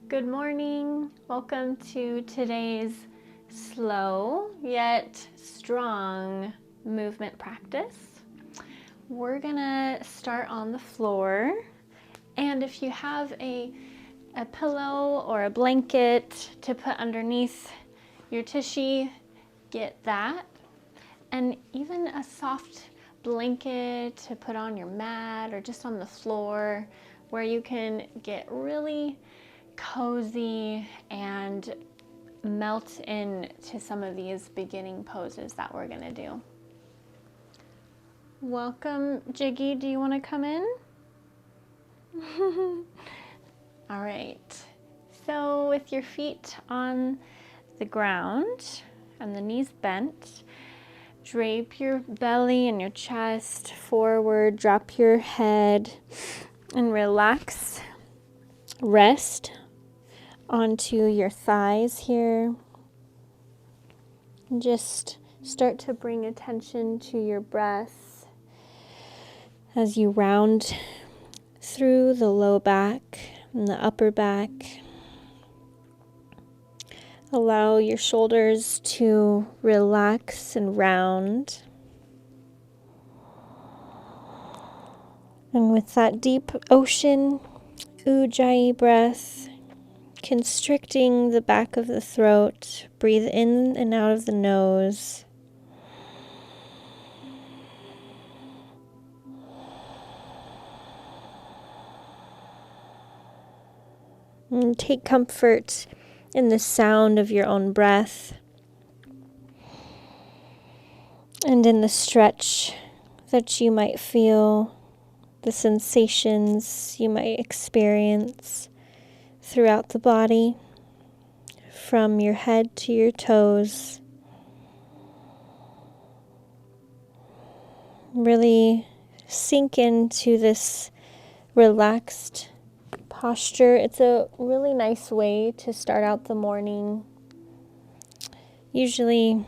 Good morning. Welcome to today's slow yet strong movement practice. We're gonna start on the floor, and if you have a pillow or a blanket to put underneath your tushy, get that. And even a soft blanket to put on your mat or just on the floor where you can get really cozy and melt into some of these beginning poses that we're going to do. Welcome, Jiggy. Do you want to come in? All right. So with your feet on the ground and the knees bent, drape your belly and your chest forward, drop your head, and relax. Rest onto your thighs here. And just start to bring attention to your breath as you round through the low back and the upper back. Allow your shoulders to relax and round. And with that deep ocean, ujjayi breath, constricting the back of the throat, breathe in and out of the nose. And take comfort in the sound of your own breath and in the stretch that you might feel, the sensations you might experience throughout the body, from your head to your toes. Really sink into this relaxed posture. It's a really nice way to start out the morning. Usually,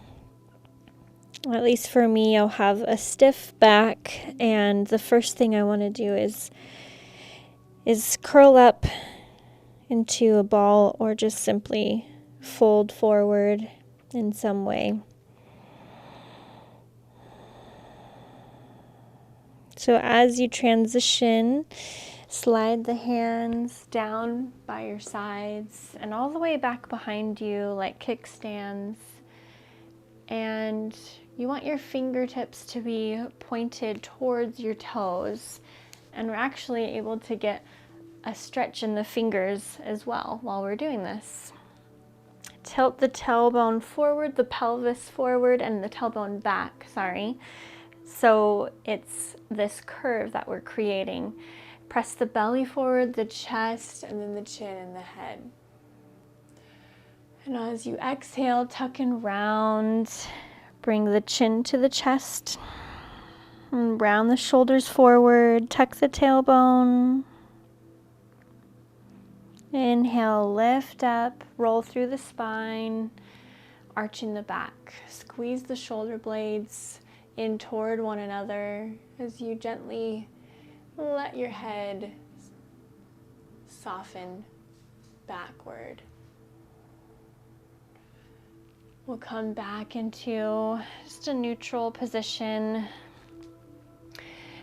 at least for me, I'll have a stiff back, and the first thing I want to do is curl up into a ball or just simply fold forward in some way. So as you transition, slide the hands down by your sides and all the way back behind you like kickstands. And you want your fingertips to be pointed towards your toes. And we're actually able to get a stretch in the fingers as well while we're doing this. Tilt the tailbone forward, the pelvis forward, and the tailbone back, So it's this curve that we're creating. Press the belly forward, the chest, and then the chin and the head. And as you exhale, tuck and round. Bring the chin to the chest. And round the shoulders forward, tuck the tailbone. Inhale, lift up, roll through the spine, arching the back. Squeeze the shoulder blades in toward one another as you gently let your head soften backward. We'll come back into just a neutral position.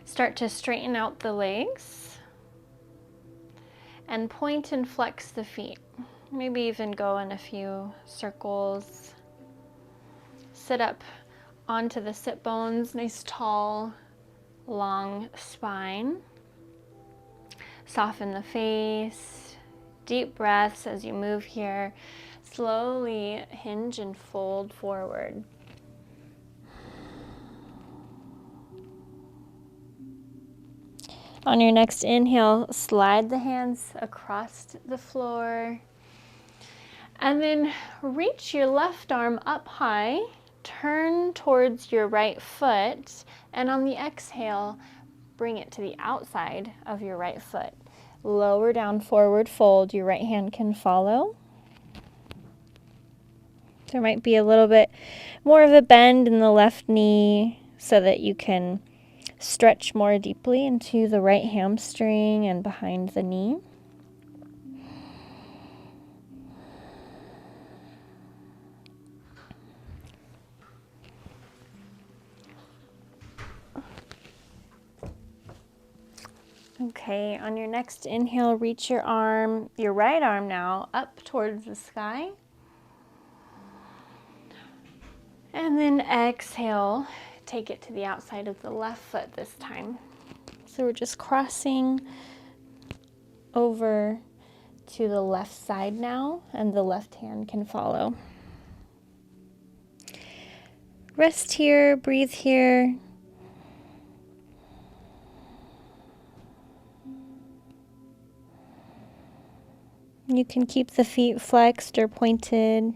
Start to straighten out the legs and point and flex the feet. Maybe even go in a few circles. Sit up onto the sit bones, nice tall, long spine. Soften the face. Deep breaths as you move here. Slowly hinge and fold forward. On your next inhale, slide the hands across the floor. And then reach your left arm up high, turn towards your right foot, and on the exhale, bring it to the outside of your right foot. Lower down, forward fold. Your right hand can follow. There might be a little bit more of a bend in the left knee so that you can stretch more deeply into the right hamstring and behind the knee. Okay, on your next inhale, reach your right arm now, up towards the sky. And then exhale, take it to the outside of the left foot this time. So we're just crossing over to the left side now, and the left hand can follow. Rest here, breathe here. You can keep the feet flexed or pointed.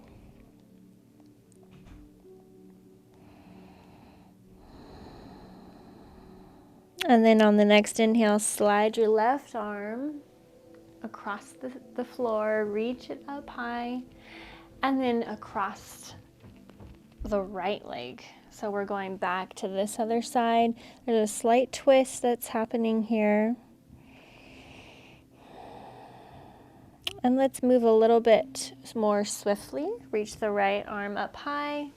And then on the next inhale, slide your left arm across the floor, reach it up high, and then across the right leg. So we're going back to this other side. There's a slight twist that's happening here. And let's move a little bit more swiftly. Reach the right arm up high.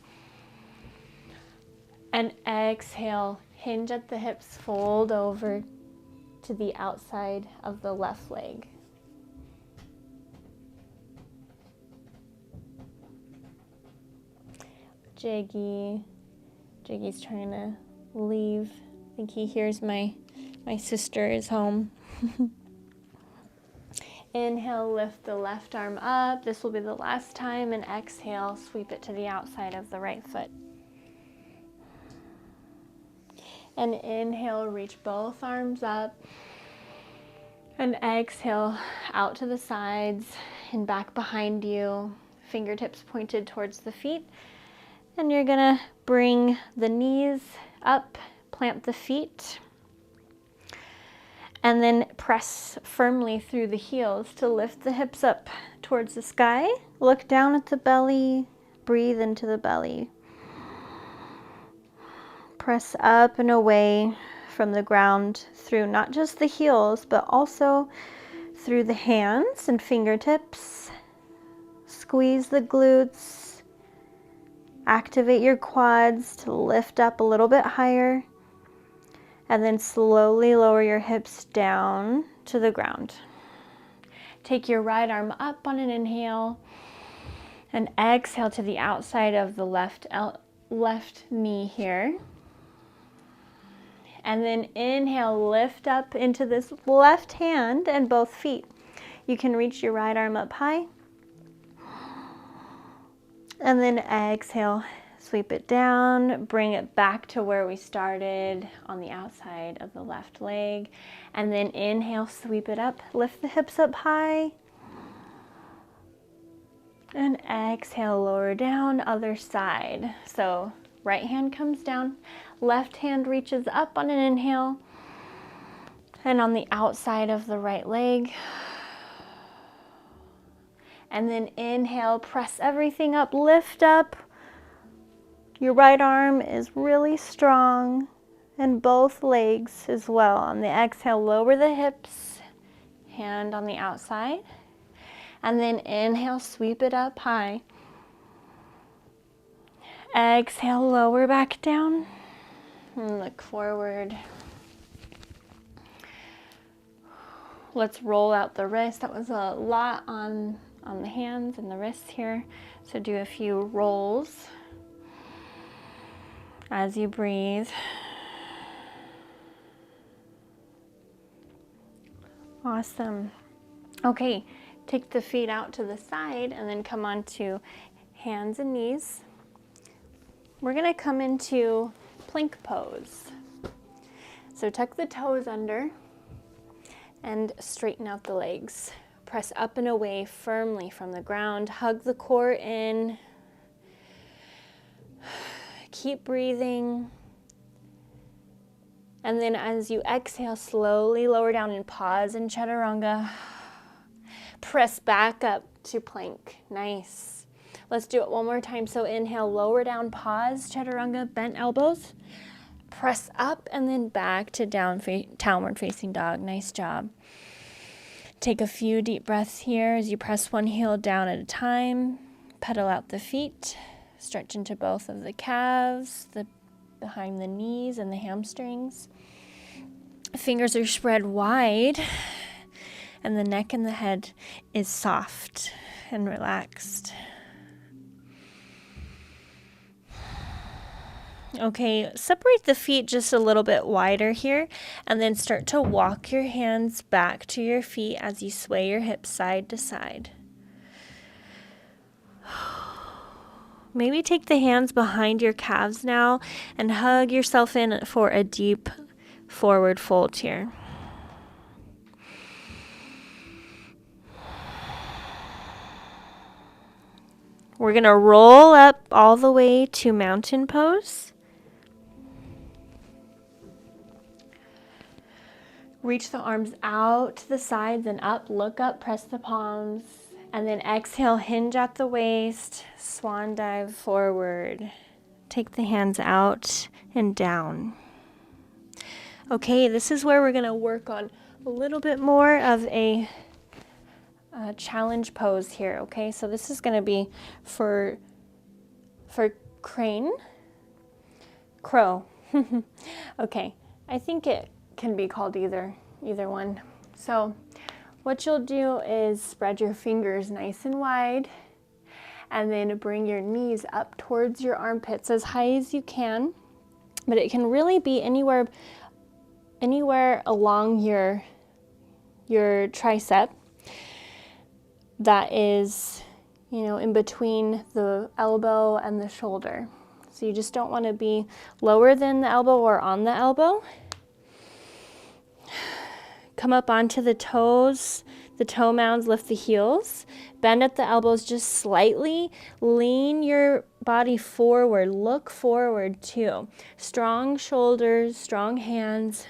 And exhale, hinge at the hips, fold over to the outside of the left leg. Jiggy's trying to leave. I think he hears my sister is home. Inhale, lift the left arm up. This will be the last time. And exhale, sweep it to the outside of the right foot. And inhale, reach both arms up. And exhale, out to the sides and back behind you. Fingertips pointed towards the feet. And you're gonna bring the knees up, plant the feet, and then press firmly through the heels to lift the hips up towards the sky. Look down at the belly, breathe into the belly. Press up and away from the ground through not just the heels, but also through the hands and fingertips. Squeeze the glutes. Activate your quads to lift up a little bit higher, and then slowly lower your hips down to the ground. Take your right arm up on an inhale and exhale to the outside of the left knee here. And then inhale, lift up into this left hand and both feet. You can reach your right arm up high. And then exhale, sweep it down, bring it back to where we started on the outside of the left leg. And then inhale, sweep it up, lift the hips up high. And exhale, lower down, other side. So right hand comes down, left hand reaches up on an inhale. And on the outside of the right leg. And then inhale, press everything up, lift up. Your right arm is really strong, and both legs as well. On the exhale, lower the hips, hand on the outside. And then inhale, sweep it up high. Exhale, lower back down, and look forward. Let's roll out the wrist. That was a lot on the hands and the wrists here. So do a few rolls as you breathe. Awesome. Okay, take the feet out to the side and then come on to hands and knees. We're gonna come into plank pose. So tuck the toes under and straighten out the legs. Press up and away firmly from the ground. Hug the core in. Keep breathing. And then as you exhale, slowly lower down and pause in chaturanga. Press back up to plank. Nice. Let's do it one more time. So inhale, lower down, pause, chaturanga, bent elbows. Press up and then back to downward facing dog. Nice job. Take a few deep breaths here as you press one heel down at a time. Pedal out the feet. Stretch into both of the calves, behind the knees and the hamstrings. Fingers are spread wide, and the neck and the head is soft and relaxed. Okay, separate the feet just a little bit wider here, and then start to walk your hands back to your feet as you sway your hips side to side. Maybe take the hands behind your calves now and hug yourself in for a deep forward fold here. We're going to roll up all the way to mountain pose. Reach the arms out to the sides and up, look up, press the palms, and then exhale, hinge at the waist, swan dive forward. Take the hands out and down. Okay, this is where we're going to work on a little bit more of a challenge pose here, okay? So this is going to be for crane, crow. Okay, I think it can be called either one. So what you'll do is spread your fingers nice and wide, and then bring your knees up towards your armpits as high as you can, but it can really be anywhere along your tricep that is, in between the elbow and the shoulder. So you just don't want to be lower than the elbow or on the elbow. Come up onto the toes, the toe mounds, lift the heels. Bend at the elbows just slightly. Lean your body forward. Look forward too. Strong shoulders, strong hands.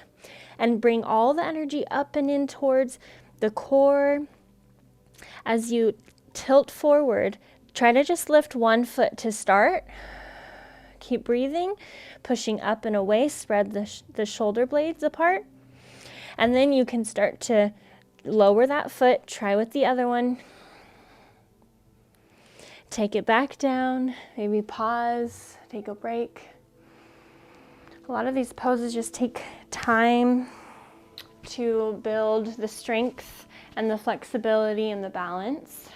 And bring all the energy up and in towards the core. As you tilt forward, try to just lift one foot to start. Keep breathing, pushing up and away. Spread the shoulder blades apart. And then you can start to lower that foot. Try with the other one. Take it back down. Maybe pause, take a break. A lot of these poses just take time to build the strength and the flexibility and the balance.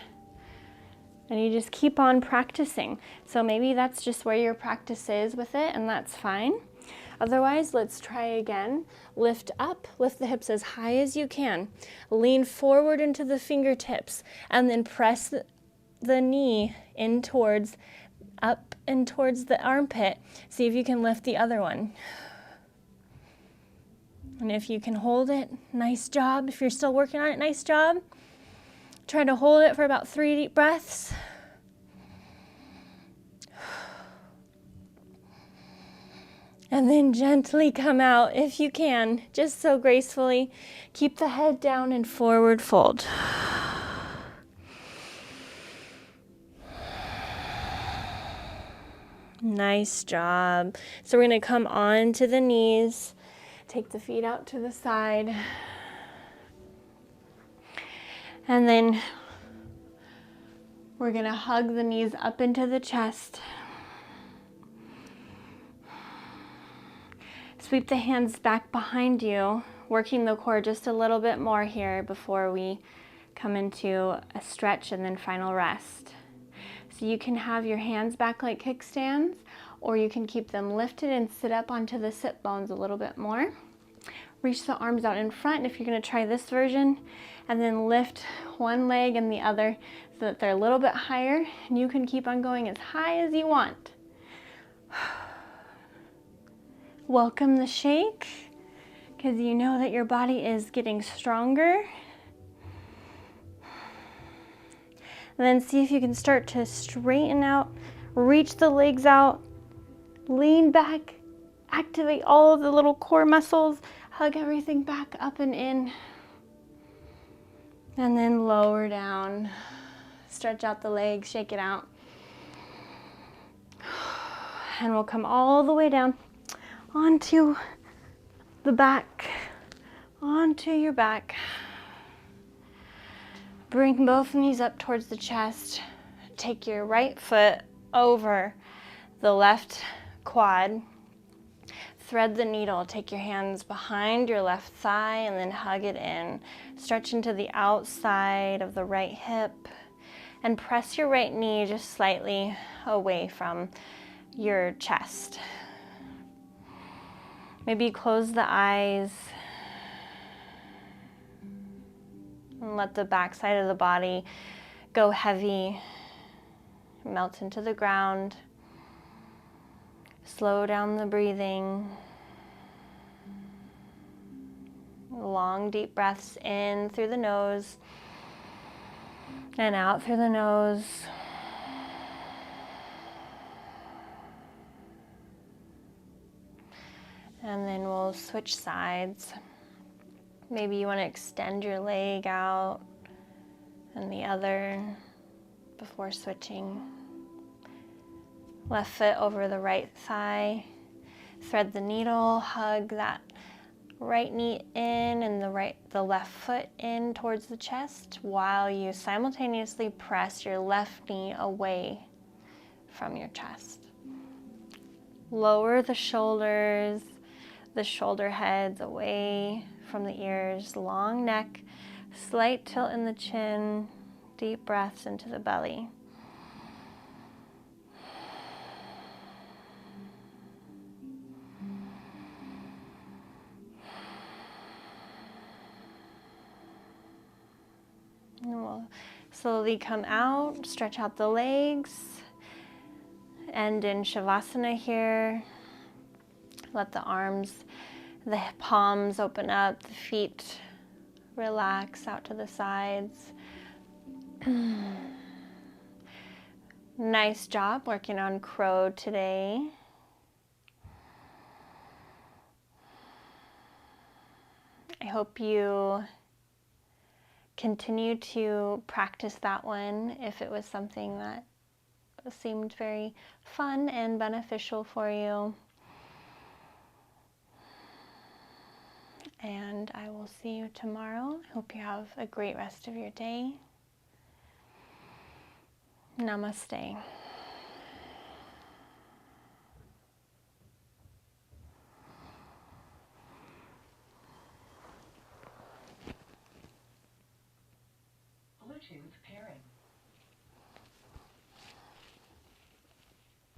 And you just keep on practicing. So maybe that's just where your practice is with it, and that's fine. Otherwise, let's try again. Lift up, lift the hips as high as you can. Lean forward into the fingertips, and then press the knee in towards, up and towards the armpit. See if you can lift the other one. And if you can hold it, nice job. If you're still working on it, nice job. Try to hold it for about 3 deep breaths. And then gently come out if you can, just so gracefully. Keep the head down and forward fold. Nice job. So we're going to come on to the knees. Take the feet out to the side. And then we're going to hug the knees up into the chest. Sweep the hands back behind you, working the core just a little bit more here before we come into a stretch and then final rest. So you can have your hands back like kickstands, or you can keep them lifted and sit up onto the sit bones a little bit more. Reach the arms out in front if you're going to try this version, and then lift one leg and the other so that they're a little bit higher, and you can keep on going as high as you want. Welcome the shake, because you know that your body is getting stronger. And then see if you can start to straighten out, reach the legs out, lean back, activate all of the little core muscles, hug everything back up and in. And then lower down, stretch out the legs, shake it out. And we'll come all the way down onto the back, onto your back. Bring both knees up towards the chest. Take your right foot over the left quad. thread the needle. Take your hands behind your left thigh and then hug it in. Stretch into the outside of the right hip and press your right knee just slightly away from your chest. Maybe close the eyes and let the back side of the body go heavy, melt into the ground. Slow down the breathing. Long, deep breaths in through the nose and out through the nose. And then we'll switch sides. Maybe you want to extend your leg out and the other before switching. Left foot over the right thigh. Thread the needle, hug that right knee in and the left foot in towards the chest while you simultaneously press your left knee away from your chest. Lower the shoulders, the shoulder heads away from the ears, long neck, slight tilt in the chin, deep breaths into the belly. And we'll slowly come out, stretch out the legs, end in Shavasana here. Let the arms, the palms open up, the feet relax out to the sides. Nice job working on crow today. I hope you continue to practice that one if it was something that seemed very fun and beneficial for you. And I will see you tomorrow. I hope you have a great rest of your day. Namaste.